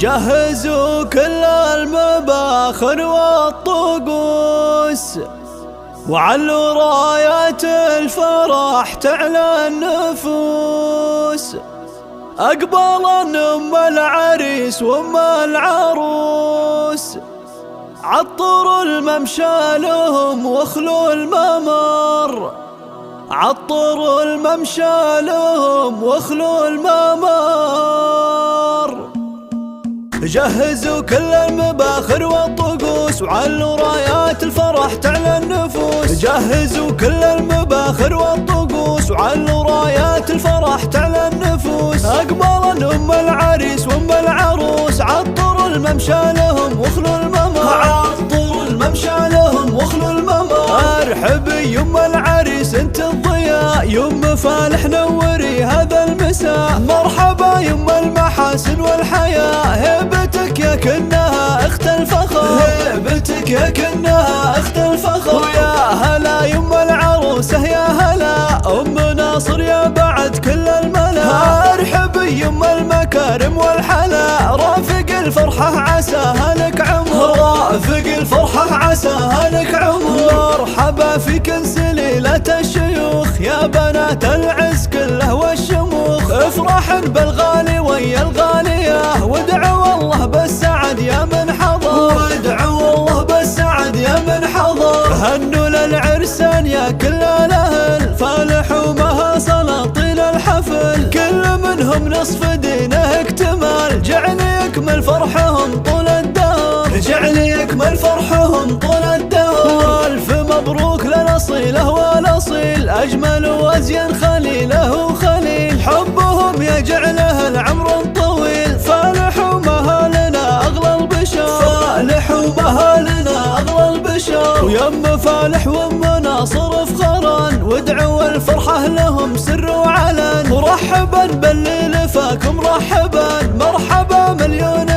جهزوا كل المباخر والطقوس، وعلوا رايات الفرح تعلى النفوس. أقبل أم العريس وأم العروس، عطروا الممشى لهم واخلوا الممر، عطروا الممشى لهم واخلوا الممر. جهزوا كل المباخر والطقوس، وعلوا رايات الفرح تعلى النفوس. جهزوا كل المباخر والطقوس، وعلوا رايات الفرح تعلى النفوس. أقبل أم العريس وأم العروس، عطروا الممشى لهم واخلوا الممر، عطروا الممشى لهم واخلوا الممر. ارحبي يم العريس انت الضياء، يم فالح نوري هذا المساء. مرحبا يم المحاسن والحياء، هيبتك يا كنها اخت الفخر، هيبتك يا كنها اخت الفخر. ويا هلا يم العروسه يا هلا، ام ناصر يا بعد كل الملا. ارحبي يم المكارم والحلا، رافق الفرحه عساها لك عمر، رافق الفرحه عساها لك عمر. مرحبا فيك سليلة الشيوخ، يا بنات العز كله والشموخ. افرحن بالغالي ويا الغالية، وادعوا الله بالسعد يا من حضر، وادعوا الله بالسعد يا من حضر. هنوا للعرسان يا كل الاهل، فالحوا مها سلاطين الحفل. كل منهم نصف دينه اكتمال، جعل يكمل فرحهم طول الدهر، جعل يكمل فرحهم طول الدهر. والف مبروك للأصيله والأصيل، أجمل وأزين خليله وخليل. حبهم يجعله العمر طويل، فالحوا مها لنا أغلى البشر، فالحوا مها لنا أغلى البشر. ويم فالح وام ناصر افخرا، وادعوا الفرحة لهم سر وعلن. مرحبا باللي لفاكم مرحبا، مرحبا مليون